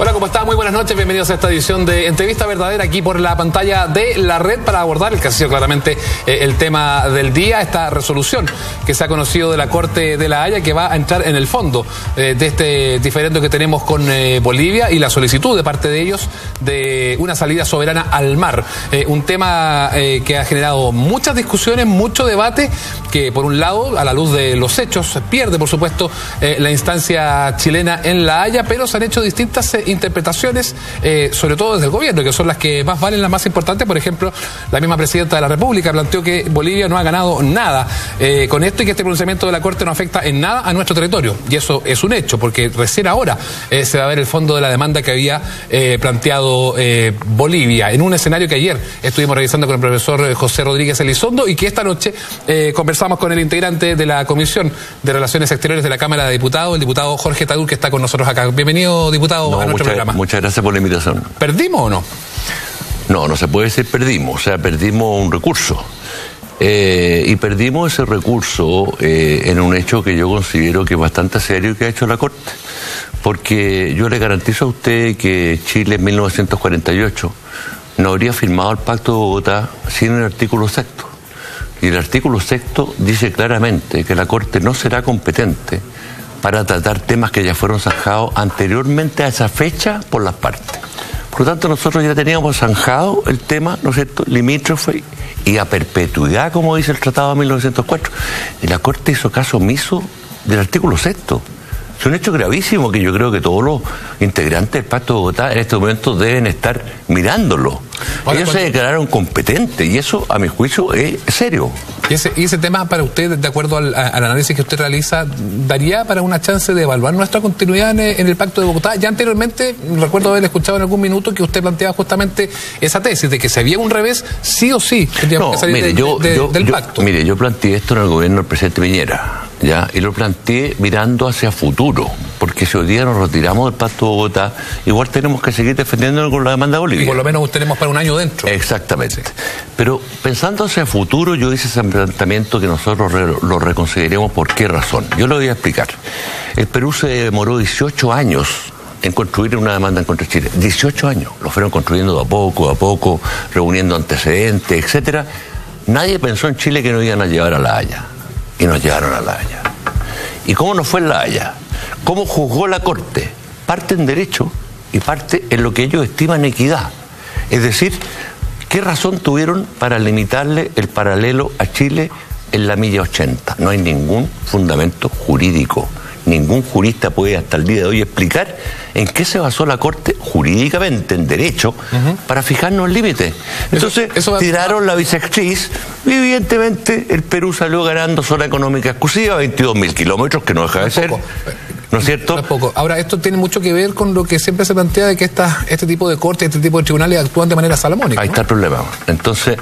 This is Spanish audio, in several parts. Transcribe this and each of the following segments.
Hola, ¿cómo está? Muy buenas noches, bienvenidos a esta edición de Entrevista Verdadera aquí por la pantalla de La Red para abordar el que ha sido claramente el tema del día, esta resolución que se ha conocido de la Corte de La Haya que va a entrar en el fondo de este diferendo que tenemos con Bolivia y la solicitud de parte de ellos de una salida soberana al mar. Un tema que ha generado muchas discusiones, mucho debate, que por un lado, a la luz de los hechos, pierde por supuesto la instancia chilena en La Haya, pero se han hecho distintas interpretaciones, sobre todo desde el gobierno, que son las que más valen, las más importantes. Por ejemplo, la misma presidenta de la República planteó que Bolivia no ha ganado nada con esto y que este pronunciamiento de la Corte no afecta en nada a nuestro territorio. Y eso es un hecho, porque recién ahora se va a ver el fondo de la demanda que había planteado Bolivia, en un escenario que ayer estuvimos revisando con el profesor José Rodríguez Elizondo y que esta noche conversamos con el integrante de la Comisión de Relaciones Exteriores de la Cámara de Diputados, el diputado Jorge Tadul, que está con nosotros acá. Bienvenido, diputado, a nuestro programa. Muchas gracias por la invitación. ¿Perdimos o no? No, no se puede decir perdimos, o sea, perdimos un recurso. Y perdimos ese recurso en un hecho que yo considero que es bastante serio que ha hecho la Corte. Porque yo le garantizo a usted que Chile en 1948 no habría firmado el Pacto de Bogotá sin el artículo 6. Y el artículo 6 dice claramente que la Corte no será competente para tratar temas que ya fueron zanjados anteriormente a esa fecha por las partes. Por lo tanto, nosotros ya teníamos zanjado el tema, ¿no es cierto?, limítrofe y a perpetuidad, como dice el Tratado de 1904. Y la Corte hizo caso omiso del artículo 6. Es un hecho gravísimo que yo creo que todos los integrantes del Pacto de Bogotá en este momento deben estar mirándolo. Ellos se declararon competentes y eso, a mi juicio, es serio. ¿Y ese tema para usted, de acuerdo al análisis que usted realiza, daría para una chance de evaluar nuestra continuidad en el Pacto de Bogotá? Ya anteriormente, recuerdo haber escuchado en algún minuto que usted planteaba justamente esa tesis de que si había un revés, sí o sí tendríamos que salir del pacto. Mire, yo planteé esto en el gobierno del presidente Piñera, ¿ya? Y lo planteé mirando hacia futuro, porque si hoy día nos retiramos del Pacto de Bogotá, igual tenemos que seguir defendiéndonos con la demanda de Bolivia. Y por lo menos tenemos para un año dentro. Exactamente. Sí. Pero pensando hacia futuro, yo hice ese planteamiento que nosotros lo reconsideremos. ¿Por qué razón? Yo lo voy a explicar. El Perú se demoró 18 años en construir una demanda en contra de Chile. 18 años. Lo fueron construyendo de a poco, reuniendo antecedentes, etcétera. Nadie pensó en Chile que nos iban a llevar a La Haya. Y nos llevaron a La Haya. ¿Y cómo nos fue en La Haya? ¿Cómo juzgó la Corte? Parte en derecho y parte en lo que ellos estiman equidad. Es decir, ¿qué razón tuvieron para limitarle el paralelo a Chile en la milla 80? No hay ningún fundamento jurídico. Ningún jurista puede hasta el día de hoy explicar en qué se basó la Corte jurídicamente, en derecho, para fijarnos el límite. Entonces, tiraron la bisectriz y evidentemente el Perú salió ganando zona económica exclusiva, 22.000 kilómetros, que no deja de ser, ¿no es cierto? Tampoco. Ahora, esto tiene mucho que ver con lo que siempre se plantea de que este tipo de cortes, este tipo de tribunales actúan de manera salomónica. Ahí está el problema. Entonces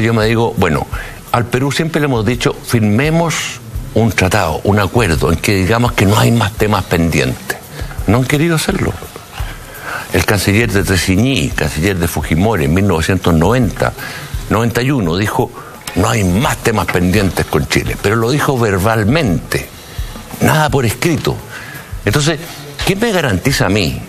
yo me digo, bueno, al Perú siempre le hemos dicho, firmemos un tratado, un acuerdo, en que digamos que no hay más temas pendientes. No han querido hacerlo. El canciller de Tressigny, canciller de Fujimori en 1991, dijo, no hay más temas pendientes con Chile, pero lo dijo verbalmente, nada por escrito. Entonces, ¿quién me garantiza a mí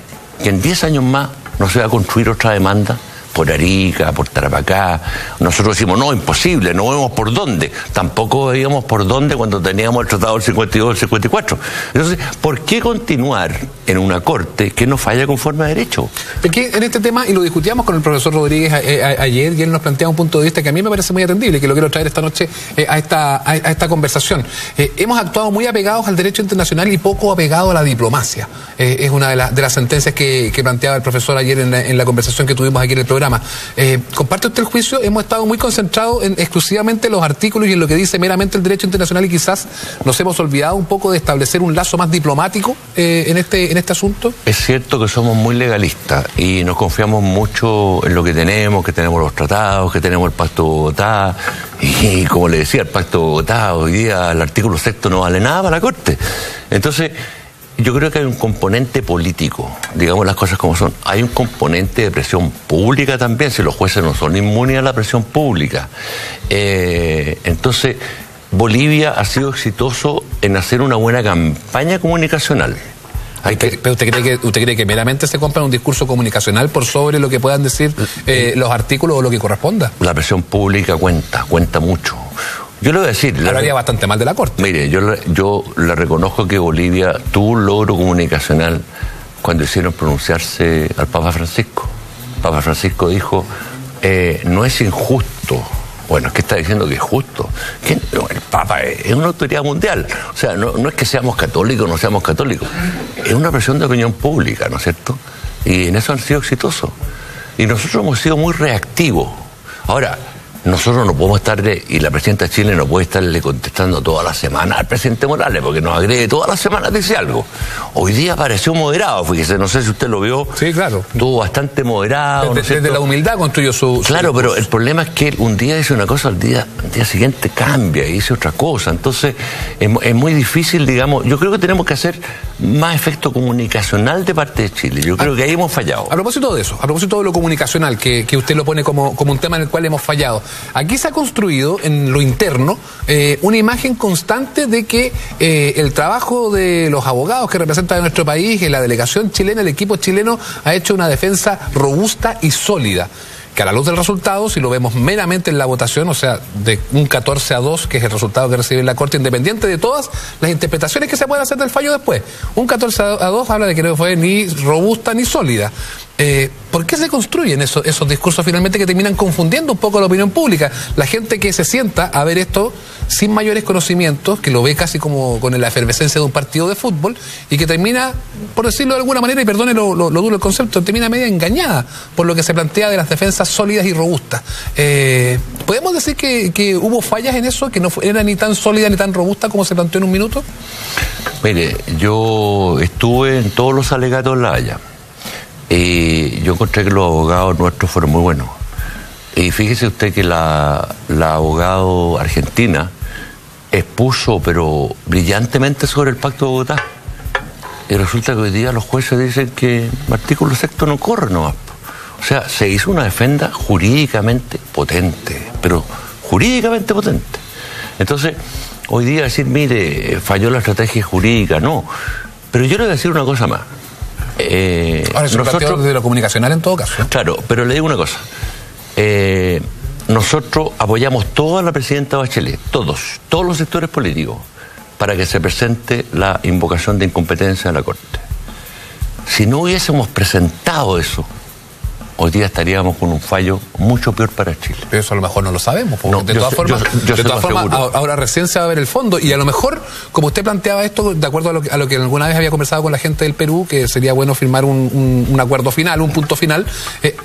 que en 10 años más no se va a construir otra demanda? Por Arica, por Tarapacá. Nosotros decimos, no, imposible, no vemos por dónde. Tampoco veíamos por dónde cuando teníamos el Tratado del 52 del 54. Entonces, ¿por qué continuar en una Corte que no falla conforme a derecho? Es que en este tema, y lo discutíamos con el profesor Rodríguez ayer, y él nos planteaba un punto de vista que a mí me parece muy atendible, que lo quiero traer esta noche a esta conversación. Hemos actuado muy apegados al derecho internacional y poco apegados a la diplomacia. Es una de las sentencias que planteaba el profesor ayer en la conversación que tuvimos aquí en el programa. ¿Comparte usted el juicio? Hemos estado muy concentrados en exclusivamente los artículos y en lo que dice meramente el derecho internacional y quizás nos hemos olvidado un poco de establecer un lazo más diplomático en este asunto. Es cierto que somos muy legalistas y nos confiamos mucho en lo que tenemos los tratados, que tenemos el Pacto de Bogotá y como le decía, el Pacto de Bogotá, hoy día el artículo 6 no vale nada para la Corte. Entonces, yo creo que hay un componente político, digamos las cosas como son. Hay un componente de presión pública también, si los jueces no son inmunes a la presión pública. Entonces, Bolivia ha sido exitoso en hacer una buena campaña comunicacional. ¿Pero usted cree que meramente se compra un discurso comunicacional por sobre lo que puedan decir los artículos o lo que corresponda? La presión pública cuenta mucho. Yo le voy a decir... Hablaría bastante mal de la Corte. Mire, yo le reconozco que Bolivia tuvo un logro comunicacional cuando hicieron pronunciarse al Papa Francisco. El Papa Francisco dijo, no es injusto. Bueno, es que está diciendo que es justo. El Papa es una autoridad mundial. O sea, no es que seamos católicos o no seamos católicos. Es una presión de opinión pública, ¿no es cierto? Y en eso han sido exitosos. Y nosotros hemos sido muy reactivos. Ahora, nosotros no podemos estarle, y la presidenta de Chile no puede estarle contestando toda la semana al presidente Morales, porque nos agrede todas las semanas, dice algo. Hoy día pareció moderado, fíjese, no sé si usted lo vio. Sí, claro. Estuvo bastante moderado. Desde la humildad construyó su... Claro, pero el problema es que él un día dice una cosa, al día siguiente cambia y dice otra cosa. Entonces, es muy difícil, digamos, yo creo que tenemos que hacer más efecto comunicacional de parte de Chile. Yo creo que ahí hemos fallado. A propósito de eso, a propósito de lo comunicacional, que usted lo pone como un tema en el cual hemos fallado. Aquí se ha construido en lo interno una imagen constante de que el trabajo de los abogados que representan a nuestro país, la delegación chilena, el equipo chileno, ha hecho una defensa robusta y sólida. Que a la luz del resultado, si lo vemos meramente en la votación, o sea, de un 14-2, que es el resultado que recibe la Corte, independiente de todas las interpretaciones que se pueden hacer del fallo después, un 14-2 habla de que no fue ni robusta ni sólida. ¿Por qué se construyen esos discursos finalmente que terminan confundiendo un poco la opinión pública? La gente que se sienta a ver esto sin mayores conocimientos, que lo ve casi como con la efervescencia de un partido de fútbol, y que termina, por decirlo de alguna manera, y perdone lo duro el concepto, termina media engañada por lo que se plantea de las defensas sólidas y robustas. ¿Podemos decir que hubo fallas en eso, que no era ni tan sólida ni tan robusta como se planteó en un minuto? Mire, yo estuve en todos los alegatos de La Haya. Y yo encontré que los abogados nuestros fueron muy buenos. Y fíjese usted que la abogado argentina expuso, pero brillantemente, sobre el Pacto de Bogotá. Y resulta que hoy día los jueces dicen que el artículo 6 no corre nomás. O sea, se hizo una defensa jurídicamente potente, pero jurídicamente potente. Entonces, hoy día decir, mire, falló la estrategia jurídica, no. Pero yo le voy a decir una cosa más. Ahora, eso nosotros desde lo comunicacional en todo caso. Claro, pero le digo una cosa. Nosotros apoyamos toda la presidenta Bachelet, todos los sectores políticos, para que se presente la invocación de incompetencia de la Corte. Si no hubiésemos presentado eso, hoy día estaríamos con un fallo mucho peor para Chile. Pero eso a lo mejor no lo sabemos, porque de todas formas, ahora recién se va a ver el fondo, y a lo mejor, como usted planteaba esto, de acuerdo a lo que alguna vez había conversado con la gente del Perú, que sería bueno firmar un acuerdo final, un punto final,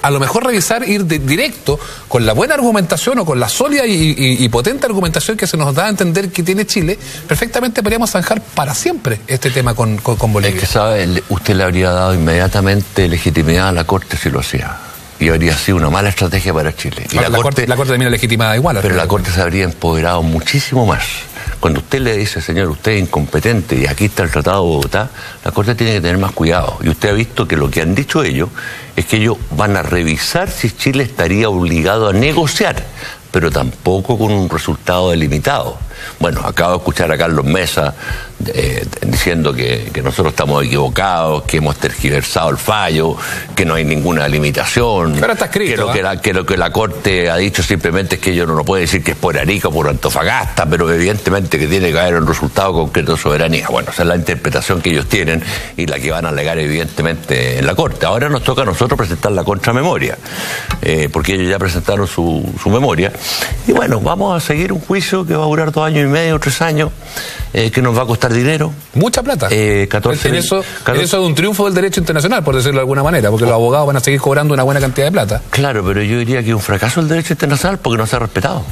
a lo mejor revisar, ir directo con la buena argumentación o con la sólida y potente argumentación que se nos da a entender que tiene Chile, perfectamente podríamos zanjar para siempre este tema con Bolivia. Es que, ¿sabe? Usted le habría dado inmediatamente legitimidad a la Corte si lo hacía. Y habría sido una mala estrategia para Chile. Y la Corte termina legitimada igual. Pero la Corte se habría empoderado muchísimo más. Cuando usted le dice, señor, usted es incompetente y aquí está el Tratado de Bogotá, la Corte tiene que tener más cuidado. Y usted ha visto que lo que han dicho ellos es que ellos van a revisar si Chile estaría obligado a negociar, pero tampoco con un resultado delimitado. Bueno, acabo de escuchar a Carlos Mesa diciendo que nosotros estamos equivocados, que hemos tergiversado el fallo, que no hay ninguna limitación. Pero está escrito, que lo que la Corte ha dicho simplemente es que ellos no pueden decir que es por Arica o por Antofagasta, pero evidentemente que tiene que haber un resultado concreto de soberanía. Bueno, esa es la interpretación que ellos tienen y la que van a alegar evidentemente en la Corte. Ahora nos toca a nosotros presentar la contramemoria, porque ellos ya presentaron su memoria. Y bueno, vamos a seguir un juicio que va a durar 2 años y medio, 3 años, que nos va a costar dinero. Mucha plata. 14 eso es un triunfo del derecho internacional, por decirlo de alguna manera, porque los abogados van a seguir cobrando una buena cantidad de plata. Claro, pero yo diría que es un fracaso del derecho internacional porque no se ha respetado.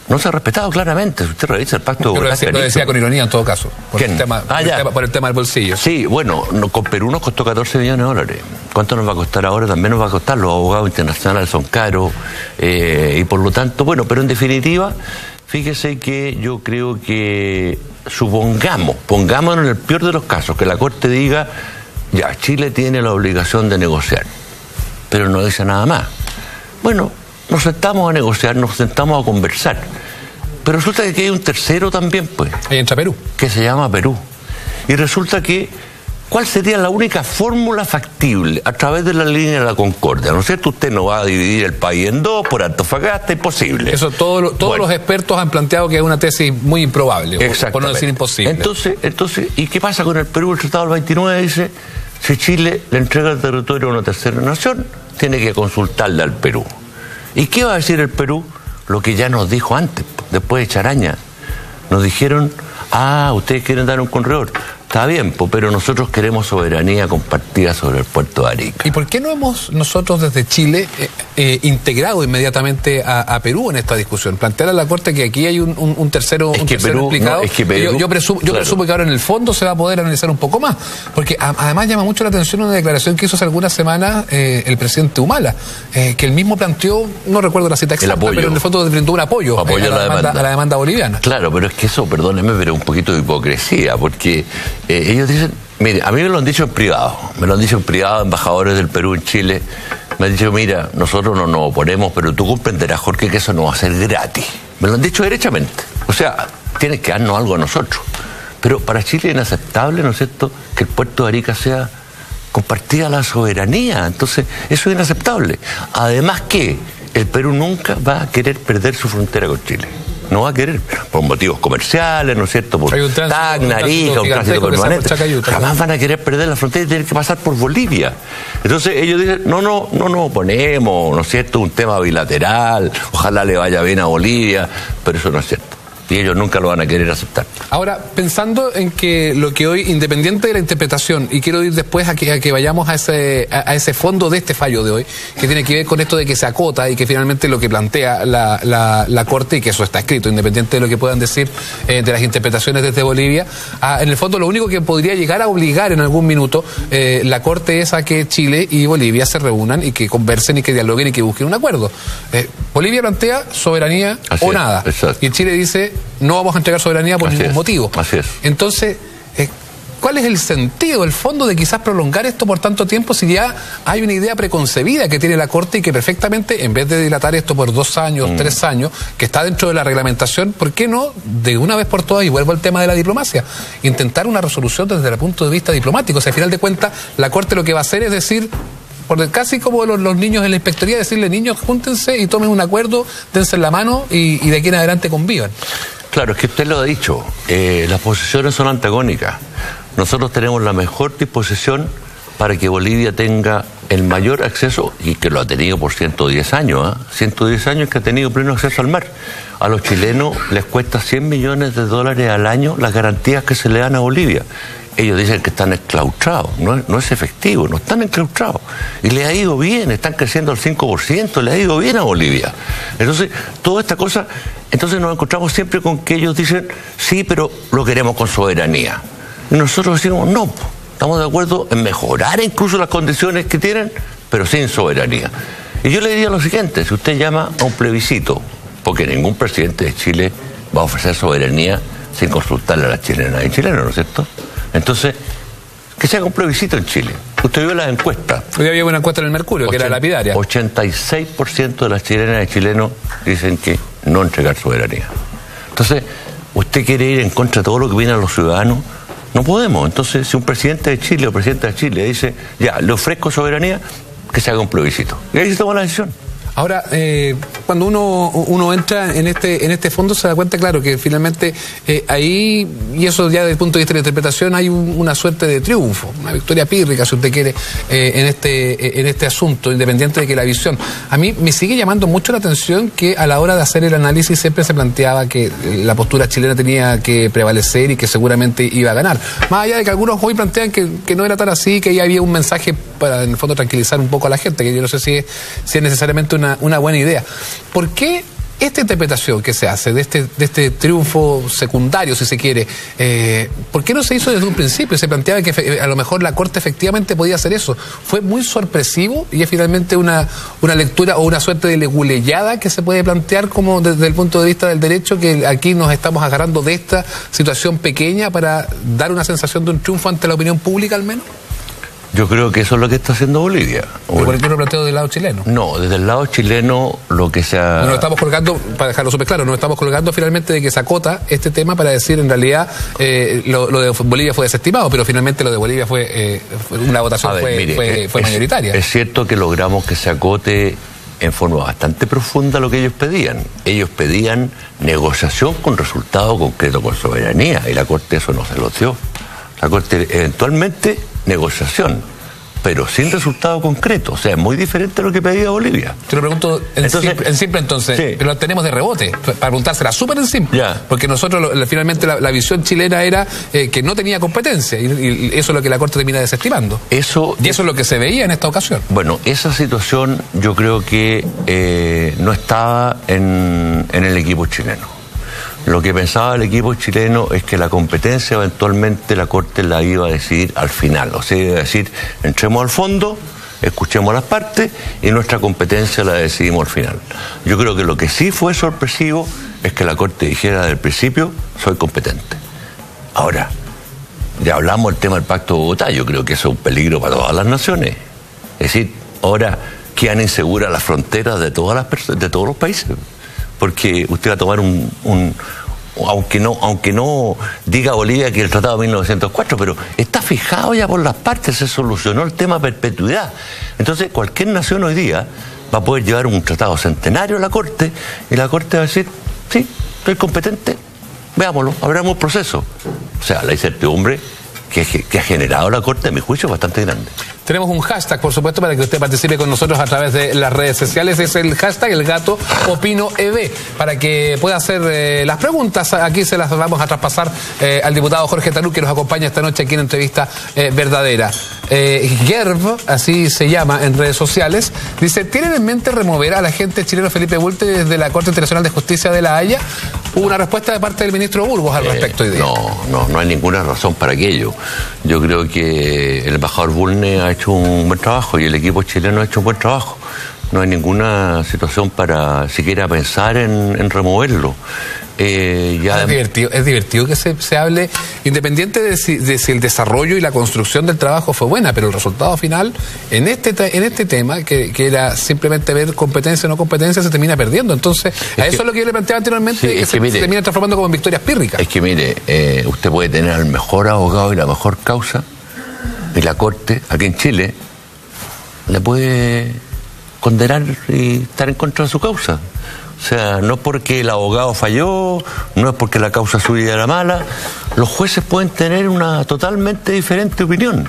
No se ha respetado claramente. Si usted revisa el Pacto de Bogotá. Lo decía con ironía en todo caso. Por el tema del bolsillo. Sí, bueno, con Perú nos costó 14 millones de dólares. ¿Cuánto nos va a costar ahora? También nos va a costar. Los abogados internacionales son caros. Y por lo tanto, bueno, pero en definitiva, fíjese que yo creo que pongámonos en el peor de los casos, que la Corte diga, ya, Chile tiene la obligación de negociar, pero no dice nada más. Bueno, nos sentamos a negociar, nos sentamos a conversar. Pero resulta que hay un tercero también, pues. Ahí entra Perú. Que se llama Perú. Y resulta que ¿cuál sería la única fórmula factible a través de la línea de la Concordia? ¿No es cierto? Usted no va a dividir el país en dos por Antofagasta, imposible. Eso todos los expertos han planteado que es una tesis muy improbable, por no decir imposible. Entonces, ¿y qué pasa con el Perú? El Tratado del 29 dice, si Chile le entrega el territorio a una tercera nación, tiene que consultarle al Perú. ¿Y qué va a decir el Perú? Lo que ya nos dijo antes, después de Charaña. Nos dijeron, ustedes quieren dar un corredor. Está bien, pero nosotros queremos soberanía compartida sobre el puerto de Arica. ¿Y por qué no hemos nosotros desde Chile integrado inmediatamente a Perú en esta discusión? Plantear a la Corte que aquí hay un tercero implicado. Yo presumo que ahora en el fondo se va a poder analizar un poco más, porque además llama mucho la atención una declaración que hizo hace algunas semanas el presidente Humala, que él mismo planteó, no recuerdo la cita exacta, pero en el fondo brindó un apoyo a la demanda boliviana. Claro, pero es que eso, perdóneme, pero un poquito de hipocresía, porque ellos dicen, mire, a mí me lo han dicho en privado, embajadores del Perú en Chile, me han dicho, mira, nosotros no nos oponemos, pero tú comprenderás, Jorge, que eso no va a ser gratis. Me lo han dicho derechamente. O sea, tienes que darnos algo a nosotros. Pero para Chile es inaceptable, ¿no es cierto?, que el puerto de Arica sea compartida la soberanía. Entonces, eso es inaceptable. Además que el Perú nunca va a querer perder su frontera con Chile. No va a querer, por motivos comerciales, ¿no es cierto? Por Tacna, Arica, un tránsito permanente. Jamás van a querer perder la frontera y tener que pasar por Bolivia. Entonces ellos dicen, no oponemos, ¿no es cierto? Un tema bilateral, ojalá le vaya bien a Bolivia, pero eso no es cierto. Y ellos nunca lo van a querer aceptar. Ahora, pensando en que lo que hoy, independiente de la interpretación, y quiero ir después a que vayamos a ese fondo de este fallo de hoy, que tiene que ver con esto de que se acota y que finalmente lo que plantea la Corte, y que eso está escrito, independiente de lo que puedan decir de las interpretaciones desde Bolivia, en el fondo lo único que podría llegar a obligar en algún minuto la Corte es a que Chile y Bolivia se reúnan y que conversen y que dialoguen y que busquen un acuerdo. Bolivia plantea soberanía o nada. Y Chile dice, no vamos a entregar soberanía por ningún motivo. Así es. Entonces, ¿cuál es el sentido, el fondo de quizás prolongar esto por tanto tiempo si ya hay una idea preconcebida que tiene la Corte y que perfectamente, en vez de dilatar esto por 2 años, 3 años, que está dentro de la reglamentación, ¿por qué no, de una vez por todas, y vuelvo al tema de la diplomacia, intentar una resolución desde el punto de vista diplomático? O sea, al final de cuentas, la Corte lo que va a hacer es decir, casi como los niños en la inspectoría, decirle, niños, júntense y tomen un acuerdo, dense la mano y de aquí en adelante convivan. Claro, es que usted lo ha dicho, las posiciones son antagónicas. Nosotros tenemos la mejor disposición para que Bolivia tenga el mayor acceso, y que lo ha tenido por 110 años, 110 años que ha tenido pleno acceso al mar. A los chilenos les cuesta $100 millones al año las garantías que se le dan a Bolivia. Ellos dicen que están enclaustrados, no es efectivo, no están enclaustrados. Y les ha ido bien, están creciendo al 5%, les ha ido bien a Bolivia. Entonces, toda esta cosa, entonces nos encontramos siempre con que ellos dicen, sí, pero lo queremos con soberanía. Y nosotros decimos, no, estamos de acuerdo en mejorar incluso las condiciones que tienen, pero sin soberanía. Y yo le diría lo siguiente, si usted llama a un plebiscito, porque ningún presidente de Chile va a ofrecer soberanía sin consultarle a las chilenas y chilenos, ¿no es cierto? Entonces, que se haga un plebiscito en Chile. Usted vio las encuestas. Hoy había una encuesta en el Mercurio, que era lapidaria. 86% de las chilenas y chilenos dicen que no entregar soberanía. Entonces, ¿usted quiere ir en contra de todo lo que viene a los ciudadanos? No podemos. Entonces, si un presidente de Chile o presidenta de Chile dice, ya, le ofrezco soberanía, que se haga un plebiscito. Y ahí se toma la decisión. Ahora, cuando uno entra en este fondo se da cuenta, claro, que finalmente ahí, y eso ya desde el punto de vista de la interpretación, hay una suerte de triunfo, una victoria pírrica, si usted quiere, en este asunto, independiente de que la visión. A mí me sigue llamando mucho la atención que a la hora de hacer el análisis siempre se planteaba que la postura chilena tenía que prevalecer y que seguramente iba a ganar. Más allá de que algunos hoy plantean que no era tan así, que ahí había un mensaje para, en el fondo, tranquilizar un poco a la gente, que yo no sé si es necesariamente una buena idea. ¿Por qué esta interpretación que se hace de este triunfo secundario, si se quiere, por qué no se hizo desde un principio? Se planteaba que a lo mejor la Corte efectivamente podía hacer eso. Fue muy sorpresivo y es finalmente una lectura o una suerte de leguleyada que se puede plantear como desde el punto de vista del derecho, que aquí nos estamos agarrando de esta situación pequeña para dar una sensación de un triunfo ante la opinión pública al menos. Yo creo que eso es lo que está haciendo Bolivia. ¿Por qué no lo planteo del lado chileno? No, desde el lado chileno lo que se ha... Nos estamos colgando, para dejarlo súper claro, nos estamos colgando finalmente de que se acota este tema para decir en realidad lo de Bolivia fue desestimado, pero finalmente lo de Bolivia fue una votación fue mayoritaria. Es cierto que logramos que se acote en forma bastante profunda lo que ellos pedían. Ellos pedían negociación con resultado concreto, con soberanía, y la Corte eso no se lo dio. La Corte eventualmente negociación, pero sin resultado concreto. O sea, es muy diferente a lo que pedía Bolivia. Te lo pregunto en simple entonces, sí. Pero lo tenemos de rebote, para preguntársela súper en simple. Ya. Porque nosotros, finalmente, la visión chilena era que no tenía competencia, y eso es lo que la Corte termina desestimando. Y eso es lo que se veía en esta ocasión. Bueno, esa situación yo creo que no estaba en el equipo chileno. Lo que pensaba el equipo chileno es que la competencia eventualmente la Corte la iba a decidir al final. O sea, iba a decir, entremos al fondo, escuchemos las partes y nuestra competencia la decidimos al final. Yo creo que lo que sí fue sorpresivo es que la Corte dijera desde el principio, soy competente. Ahora, ya hablamos del tema del Pacto de Bogotá, yo creo que eso es un peligro para todas las naciones. Es decir, ahora quedan inseguras las fronteras de todas las personas, de todos los países. Porque usted va a tomar aunque no diga Bolivia que el Tratado de 1904, pero está fijado ya por las partes, se solucionó el tema perpetuidad. Entonces, cualquier nación hoy día va a poder llevar un tratado centenario a la Corte, y la Corte va a decir, sí, estoy competente, veámoslo, abramos el proceso. O sea, la incertidumbre que ha generado la Corte, a mi juicio, es bastante grande. Tenemos un hashtag, por supuesto, para que usted participe con nosotros a través de las redes sociales. Es el hashtag El Gato Opino EB, para que pueda hacer las preguntas. Aquí se las vamos a traspasar al diputado Jorge Talú, que nos acompaña esta noche aquí en Entrevista Verdadera. Gerb, así se llama en redes sociales, dice, ¿tienen en mente remover al agente chileno Felipe Bulte desde la Corte Internacional de Justicia de La Haya? Hubo una respuesta de parte del ministro Burgos al respecto hoy día. No hay ninguna razón para aquello. Yo creo que el embajador Bulne ha hecho un buen trabajo y el equipo chileno ha hecho un buen trabajo. No hay ninguna situación para siquiera pensar en removerlo. Es divertido que se hable, independiente de si el desarrollo y la construcción del trabajo fue buena, pero el resultado final en este tema, que era simplemente ver competencia o no competencia, se termina perdiendo. Entonces, eso es lo que yo le planteaba anteriormente, sí, se termina transformando como en victorias pírricas. Es que mire, usted puede tener al mejor abogado y la mejor causa, y la Corte, aquí en Chile, le puede condenar y estar en contra de su causa. O sea, no porque el abogado falló, no es porque la causa suya era mala, los jueces pueden tener una totalmente diferente opinión.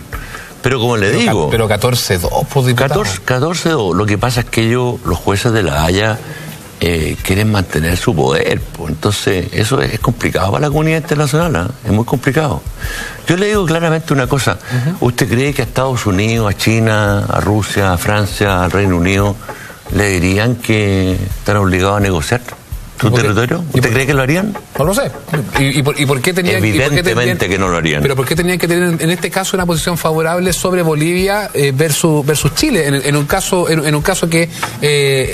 Pero como le digo... Pero 14-2, por diputado. 14-2. Lo que pasa es que los jueces de La Haya quieren mantener su poder. Pues. Entonces, eso es complicado para la comunidad internacional, es muy complicado. Yo le digo claramente una cosa. ¿Usted cree que a Estados Unidos, a China, a Rusia, a Francia, al Reino Unido le dirían que están obligados a negociar su territorio? ¿Usted cree que lo harían? No lo sé. ¿Y por qué tenían? Evidentemente que no lo harían. Pero ¿por qué tenían que tener en este caso una posición favorable sobre Bolivia versus Chile? En un caso que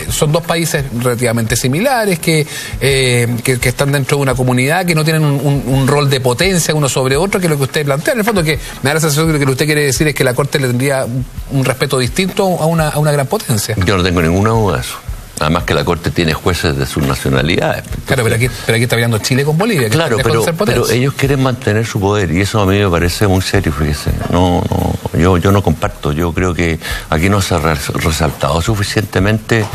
son dos países relativamente similares, que están dentro de una comunidad, que no tienen un rol de potencia uno sobre otro, que es lo que usted plantea. En el fondo, que me da la sensación de que lo que usted quiere decir es que la Corte le tendría un respeto distinto a una gran potencia. Yo no tengo ninguna duda de eso. Además que la Corte tiene jueces de sus nacionalidad. Claro, pero aquí está hablando Chile con Bolivia. Claro, pero ellos quieren mantener su poder y eso a mí me parece muy serio, fíjese. Yo no comparto. Yo creo que aquí no se ha resaltado suficientemente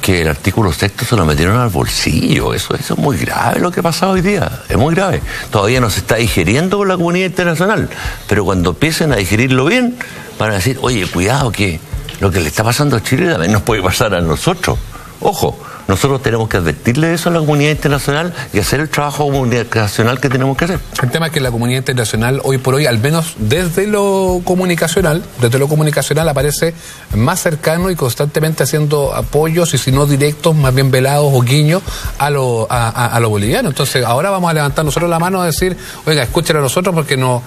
que el artículo 6 se lo metieron al bolsillo. Eso es muy grave lo que ha pasado hoy día. Es muy grave. Todavía no se está digiriendo por la comunidad internacional. Pero cuando empiecen a digerirlo bien, van a decir, oye, cuidado que lo que le está pasando a Chile también nos puede pasar a nosotros. Ojo, nosotros tenemos que advertirle eso a la comunidad internacional y hacer el trabajo comunicacional que tenemos que hacer. El tema es que la comunidad internacional hoy por hoy, al menos desde lo comunicacionnal aparece más cercano y constantemente haciendo apoyos, y si no directos, más bien velados o guiños a lo boliviano. Entonces ahora vamos a levantar nosotros la mano a decir, oiga, escuchen a nosotros porque nos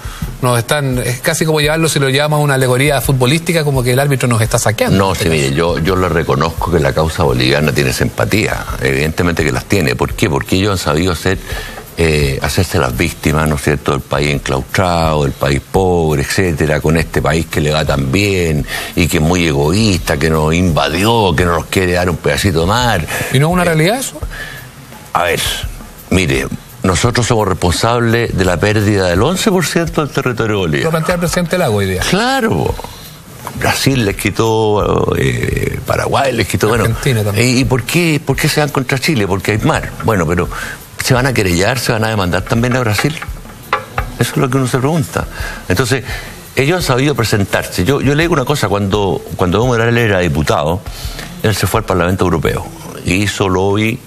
están, es casi como llevarlo, si lo llevamos a una alegoría futbolística, como que el árbitro nos está saqueando. No, sí, mire, yo le reconozco que la causa boliviana tiene simpatía, evidentemente que las tiene. ¿Por qué? Porque ellos han sabido hacer hacerse las víctimas, ¿no es cierto?, del país enclaustrado, del país pobre, etcétera, con este país que le va tan bien y que es muy egoísta, que nos invadió, que no nos quiere dar un pedacito de mar. ¿Y no es una realidad eso? A ver, mire, nosotros somos responsables de la pérdida del 11% del territorio boliviano. Lo plantea el presidente Lago hoy día. Claro. Brasil les quitó, Paraguay les quitó, Argentina bueno. También. ¿Y por qué se van contra Chile? Porque hay mar. Bueno, pero ¿se van a querellar, se van a demandar también a Brasil? Eso es lo que uno se pregunta. Entonces, ellos han sabido presentarse. Yo le digo una cosa, cuando Evo Morales era diputado, él se fue al Parlamento Europeo y hizo lobby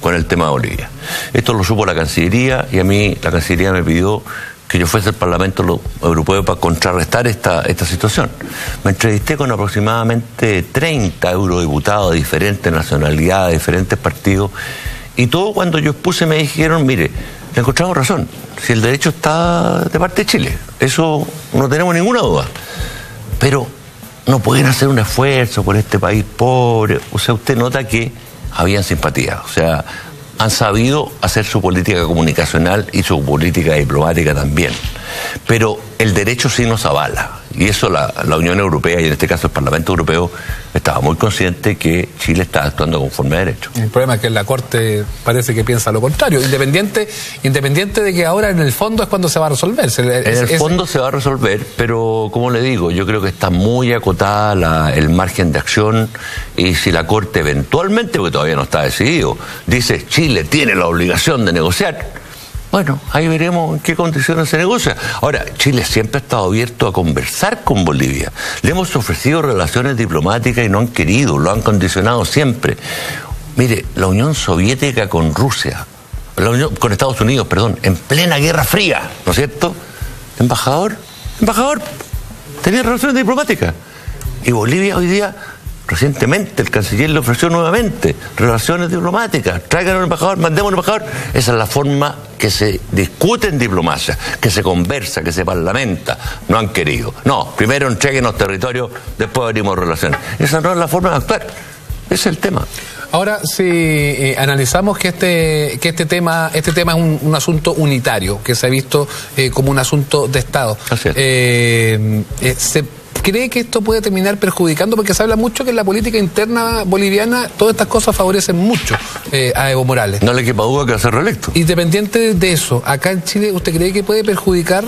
con el tema de Bolivia. Esto lo supo la Cancillería y a mí la Cancillería me pidió que yo fuese al Parlamento Europeo para contrarrestar esta situación. Me entrevisté con aproximadamente 30 eurodiputados de diferentes nacionalidades, de diferentes partidos, y todo cuando yo expuse me dijeron, mire, le encontramos razón, si el derecho está de parte de Chile, eso no tenemos ninguna duda, pero no pueden hacer un esfuerzo por este país pobre. O sea, usted nota que habían simpatía, o sea, han sabido hacer su política comunicacional y su política diplomática también. Pero el derecho sí nos avala. Y eso la Unión Europea, y en este caso el Parlamento Europeo, estaba muy consciente que Chile está actuando conforme a derecho. El problema es que la Corte parece que piensa lo contrario, independiente de que ahora en el fondo es cuando se va a resolver. En el fondo se va a resolver, pero como le digo, yo creo que está muy acotada el margen de acción, y si la Corte eventualmente, porque todavía no está decidido, dice Chile tiene la obligación de negociar, bueno, ahí veremos en qué condiciones se negocia. Ahora, Chile siempre ha estado abierto a conversar con Bolivia. Le hemos ofrecido relaciones diplomáticas y no han querido, lo han condicionado siempre. Mire, la Unión Soviética con Rusia, con Estados Unidos, perdón, en plena Guerra Fría, ¿no es cierto? Embajador, tenía relaciones diplomáticas. Y Bolivia hoy día, recientemente, el canciller le ofreció nuevamente relaciones diplomáticas. Traigan un embajador, mandemos un embajador. Esa es la forma que se discute en diplomacia, que se conversa, que se parlamenta. No han querido. No, primero entréguenos territorio, después abrimos relaciones. Esa no es la forma de actuar. Ese es el tema. Ahora, si analizamos que este tema es un asunto unitario, que se ha visto como un asunto de Estado. Así es. ¿Cree que esto puede terminar perjudicando? Porque se habla mucho que en la política interna boliviana todas estas cosas favorecen mucho a Evo Morales. No le quepa duda que va a ser reelecto. Independiente de eso, acá en Chile, ¿usted cree que puede perjudicar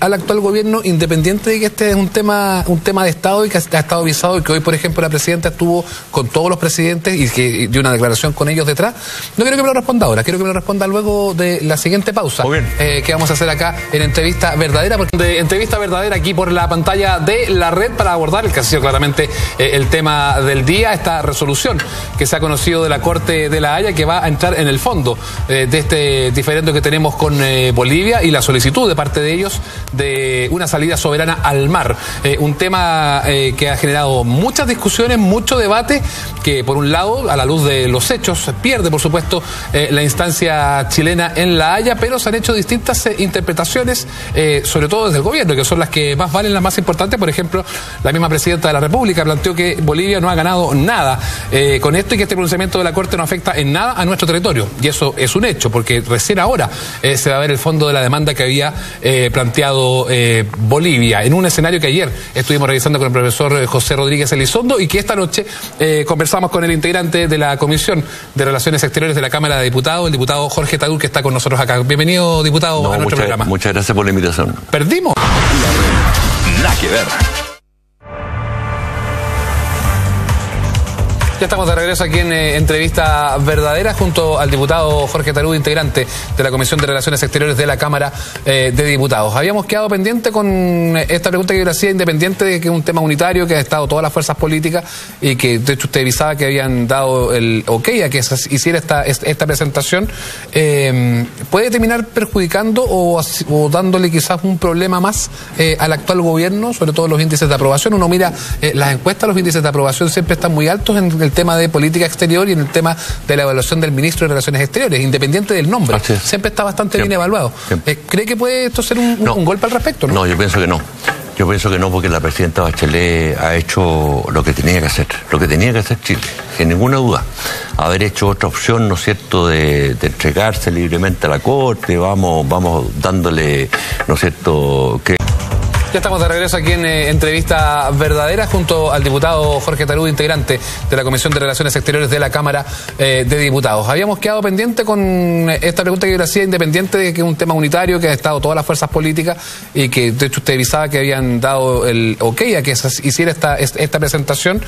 al actual gobierno, independiente de que este es un tema de Estado y que ha estado visado, y que hoy, por ejemplo, la presidenta estuvo con todos los presidentes y que dio una declaración con ellos detrás? No quiero que me lo responda ahora, quiero que me lo responda luego de la siguiente pausa que vamos a hacer acá en Entrevista Verdadera, Entrevista Verdadera aquí por la pantalla de la red, para abordar el que ha sido claramente el tema del día, esta resolución que se ha conocido de la Corte de La Haya, que va a entrar en el fondo de este diferendo que tenemos con Bolivia, y la solicitud de parte de ellos de una salida soberana al mar. Un tema que ha generado muchas discusiones, mucho debate, que por un lado, a la luz de los hechos, pierde por supuesto la instancia chilena en La Haya, pero se han hecho distintas interpretaciones, sobre todo desde el gobierno, que son las que más valen, las más importantes. Por ejemplo, la misma presidenta de la República planteó que Bolivia no ha ganado nada con esto, y que este pronunciamiento de la Corte no afecta en nada a nuestro territorio. Y eso es un hecho, porque recién ahora se va a ver el fondo de la demanda que había planteado Bolivia, en un escenario que ayer estuvimos revisando con el profesor José Rodríguez Elizondo, y que esta noche conversamos con el integrante de la Comisión de Relaciones Exteriores de la Cámara de Diputados, el diputado Jorge Tadul, que está con nosotros acá. Bienvenido, diputado, a nuestro programa. Muchas gracias por la invitación. ¿Perdimos? Nada que ver. Ya estamos de regreso aquí en Entrevista Verdadera junto al diputado Jorge Tarú, integrante de la Comisión de Relaciones Exteriores de la Cámara de Diputados. Habíamos quedado pendiente con esta pregunta que yo le hacía, independiente de que es un tema unitario, que ha estado todas las fuerzas políticas y que de hecho usted avisaba que habían dado el ok a que se hiciera esta presentación. ¿Puede terminar perjudicando o dándole quizás un problema más al actual gobierno, sobre todo los índices de aprobación? Uno mira las encuestas, los índices de aprobación siempre están muy altos en el tema de política exterior y en el tema de la evaluación del ministro de Relaciones Exteriores, independiente del nombre. Siempre está bastante bien evaluado. ¿Cree que puede esto ser un golpe al respecto? No, yo pienso que no. Yo pienso que no, porque la presidenta Bachelet ha hecho lo que tenía que hacer Chile, sin ninguna duda. Haber hecho otra opción, ¿no es cierto?, de entregarse libremente a la Corte, vamos dándole, ¿no es cierto?, que... Ya estamos de regreso aquí en Entrevista Verdadera junto al diputado Jorge Tarúa, integrante de la Comisión de Relaciones Exteriores de la Cámara de Diputados. Habíamos quedado pendiente con esta pregunta que yo le hacía, independiente de que es un tema unitario, que han estado todas las fuerzas políticas y que de hecho usted avisaba que habían dado el ok a que se hiciera esta presentación.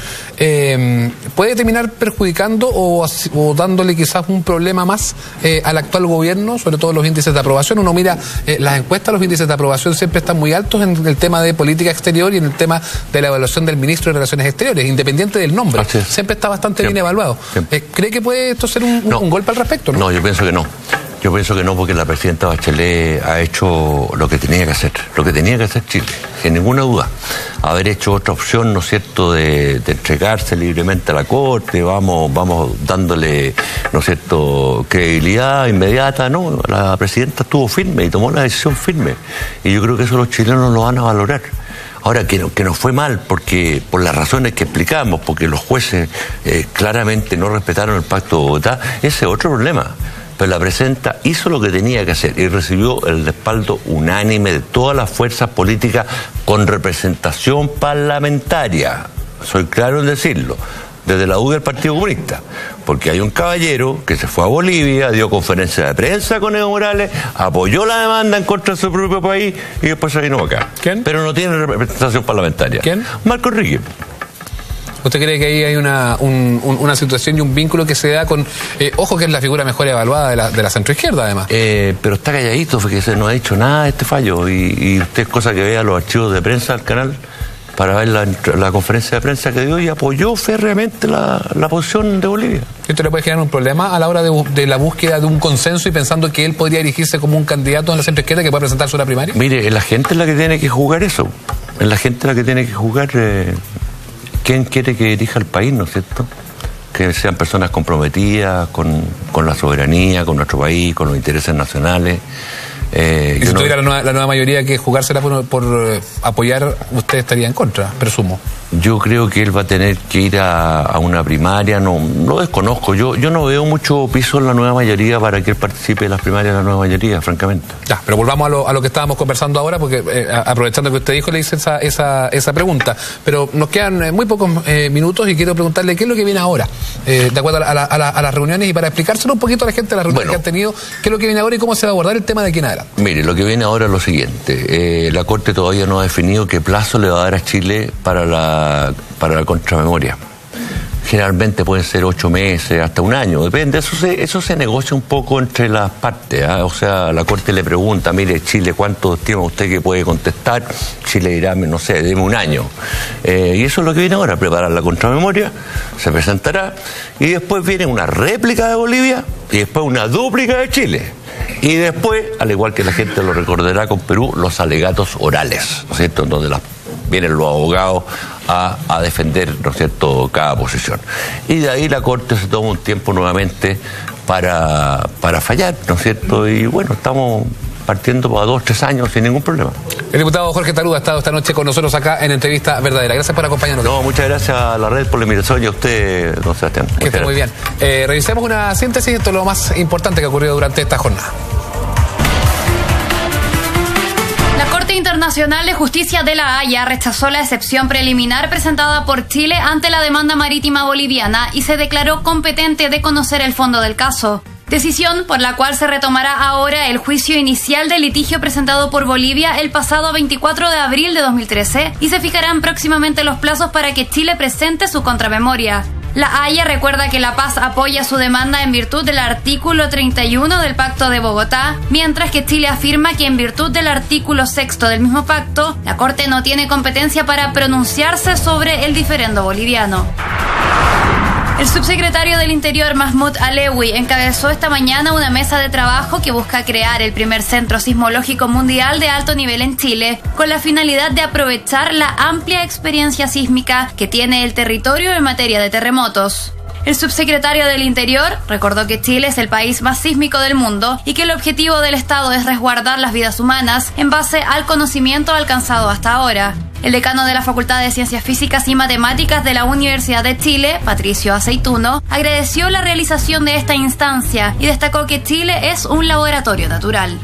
¿Puede terminar perjudicando o dándole quizás un problema más al actual gobierno, sobre todo los índices de aprobación? Uno mira las encuestas, los índices de aprobación siempre están muy altos en el tema de política exterior y en el tema de la evaluación del ministro de Relaciones Exteriores, independiente del nombre. Siempre está bastante bien evaluado. ¿Cree que puede esto ser un golpe al respecto? No, yo pienso que no. Yo pienso que no, porque la presidenta Bachelet ha hecho lo que tenía que hacer Chile, sin ninguna duda. Haber hecho otra opción, ¿no es cierto?, de entregarse libremente a la Corte, vamos dándole, ¿no es cierto?, credibilidad inmediata. No, la presidenta estuvo firme y tomó la decisión firme. Y yo creo que eso los chilenos lo van a valorar. Ahora, que nos fue mal porque por las razones que explicamos, porque los jueces claramente no respetaron el Pacto de Bogotá, ese es otro problema. Pero la presidenta hizo lo que tenía que hacer y recibió el respaldo unánime de todas las fuerzas políticas con representación parlamentaria. Soy claro en decirlo, desde la U del Partido Comunista. Porque hay un caballero que se fue a Bolivia, dio conferencia de prensa con Evo Morales, apoyó la demanda en contra de su propio país y después se vino acá. ¿Quién? Pero no tiene representación parlamentaria. ¿Quién? Marco Enrique. ¿Usted cree que ahí hay una situación y un vínculo que se da con... ojo que es la figura mejor evaluada de la centroizquierda, además? Pero está calladito, porque no ha dicho nada de este fallo. Y usted es cosa que vea los archivos de prensa del canal para ver la conferencia de prensa que dio y apoyó férreamente la posición de Bolivia. ¿Esto le puede generar un problema a la hora de la búsqueda de un consenso y pensando que él podría erigirse como un candidato en la centroizquierda que puede presentarse a una primaria? Mire, la gente es la que tiene que jugar eso. Es la gente la que tiene que jugar... ¿Quién quiere que dirija el país, no es cierto? Que sean personas comprometidas con la soberanía, con nuestro país, con los intereses nacionales. Y si tuviera la nueva mayoría que jugársela por apoyar, usted estaría en contra, presumo. Yo creo que él va a tener que ir a una primaria, no desconozco. Yo no veo mucho piso en la nueva mayoría para que él participe de las primarias de la nueva mayoría, francamente. Ya, pero volvamos a lo que estábamos conversando ahora, porque aprovechando que usted dijo, le hice esa pregunta. Pero nos quedan muy pocos minutos y quiero preguntarle qué es lo que viene ahora, de acuerdo a las reuniones, y para explicárselo un poquito a la gente de las reuniones que han tenido, qué es lo que viene ahora y cómo se va a abordar el tema de aquí en adelante. Mire, lo que viene ahora es lo siguiente. La Corte todavía no ha definido qué plazo le va a dar a Chile para la contramemoria. Generalmente pueden ser 8 meses, hasta un año, depende. Eso se negocia un poco entre las partes. O sea, la Corte le pregunta, mire, Chile, ¿cuánto estima usted que puede contestar? Chile dirá, no sé, deme un año. Y eso es lo que viene ahora, preparar la contramemoria, se presentará, y después viene una réplica de Bolivia, y después una dúplica de Chile. Y después, al igual que la gente lo recordará con Perú, los alegatos orales, ¿no es cierto?, donde vienen los abogados a defender, ¿no es cierto?, cada posición. Y de ahí la Corte se toma un tiempo nuevamente para fallar, ¿no es cierto? Y bueno, estamos partiendo para 2 o 3 años sin ningún problema. El diputado Jorge Tarúa ha estado esta noche con nosotros acá en Entrevista Verdadera. Gracias por acompañarnos. No, muchas gracias a la red por la invitación y a usted, don Sebastián. Que esté muy bien. Revisemos una síntesis, esto es lo más importante que ha ocurrido durante esta jornada. La Corte Internacional de Justicia de La Haya rechazó la excepción preliminar presentada por Chile ante la demanda marítima boliviana y se declaró competente de conocer el fondo del caso. Decisión por la cual se retomará ahora el juicio inicial del litigio presentado por Bolivia el pasado 24 de abril de 2013 y se fijarán próximamente los plazos para que Chile presente su contramemoria. La Haya recuerda que La Paz apoya su demanda en virtud del artículo 31 del Pacto de Bogotá, mientras que Chile afirma que en virtud del artículo 6 del mismo pacto, la Corte no tiene competencia para pronunciarse sobre el diferendo boliviano. El subsecretario del Interior, Mahmoud Alewi, encabezó esta mañana una mesa de trabajo que busca crear el primer centro sismológico mundial de alto nivel en Chile, con la finalidad de aprovechar la amplia experiencia sísmica que tiene el territorio en materia de terremotos. El subsecretario del Interior recordó que Chile es el país más sísmico del mundo y que el objetivo del Estado es resguardar las vidas humanas en base al conocimiento alcanzado hasta ahora. El decano de la Facultad de Ciencias Físicas y Matemáticas de la Universidad de Chile, Patricio Aceituno, agradeció la realización de esta instancia y destacó que Chile es un laboratorio natural.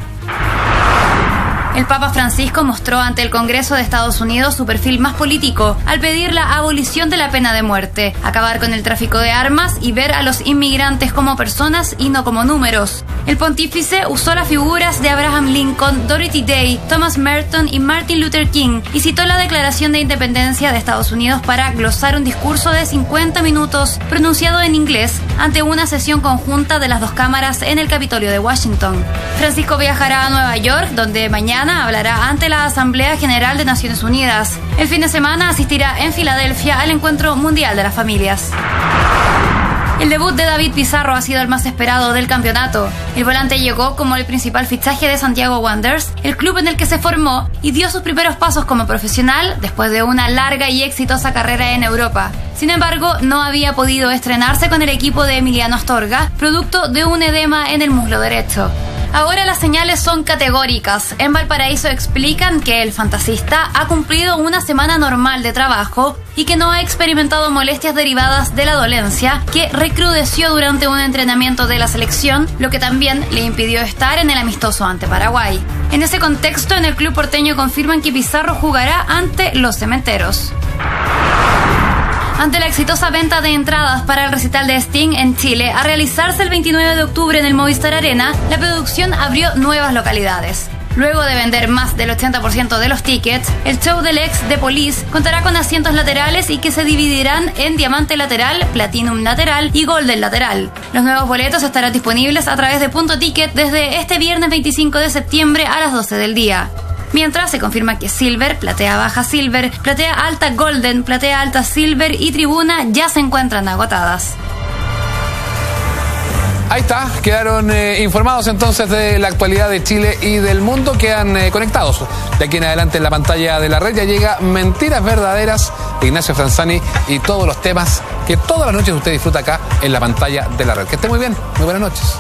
El Papa Francisco mostró ante el Congreso de Estados Unidos su perfil más político al pedir la abolición de la pena de muerte, acabar con el tráfico de armas y ver a los inmigrantes como personas y no como números. El pontífice usó las figuras de Abraham Lincoln, Dorothy Day, Thomas Merton y Martin Luther King y citó la Declaración de Independencia de Estados Unidos para glosar un discurso de 50 minutos pronunciado en inglés ante una sesión conjunta de las dos cámaras en el Capitolio de Washington. Francisco viajará a Nueva York, donde mañana hablará ante la Asamblea General de Naciones Unidas. El fin de semana asistirá en Filadelfia al Encuentro Mundial de las Familias. El debut de David Pizarro ha sido el más esperado del campeonato. El volante llegó como el principal fichaje de Santiago Wanderers, el club en el que se formó y dio sus primeros pasos como profesional después de una larga y exitosa carrera en Europa. Sin embargo, no había podido estrenarse con el equipo de Emiliano Astorga, producto de un edema en el muslo derecho. Ahora las señales son categóricas. En Valparaíso explican que el fantasista ha cumplido una semana normal de trabajo y que no ha experimentado molestias derivadas de la dolencia, que recrudeció durante un entrenamiento de la selección, lo que también le impidió estar en el amistoso ante Paraguay. En ese contexto, en el club porteño confirman que Pizarro jugará ante los Cementeros. Ante la exitosa venta de entradas para el recital de Sting en Chile, a realizarse el 29 de octubre en el Movistar Arena, la producción abrió nuevas localidades. Luego de vender más del 80% de los tickets, el show del ex The Police contará con asientos laterales y que se dividirán en diamante lateral, platinum lateral y golden lateral. Los nuevos boletos estarán disponibles a través de Punto Ticket desde este viernes 25 de septiembre a las 12 del día. Mientras se confirma que Silver, platea baja Silver, platea alta Golden, platea alta Silver y tribuna ya se encuentran agotadas. Ahí está, quedaron informados entonces de la actualidad de Chile y del mundo, quedan conectados. De aquí en adelante en la pantalla de la red ya llega Mentiras Verdaderas de Ignacio Franzani y todos los temas que todas las noches usted disfruta acá en la pantalla de la red. Que esté muy bien, muy buenas noches.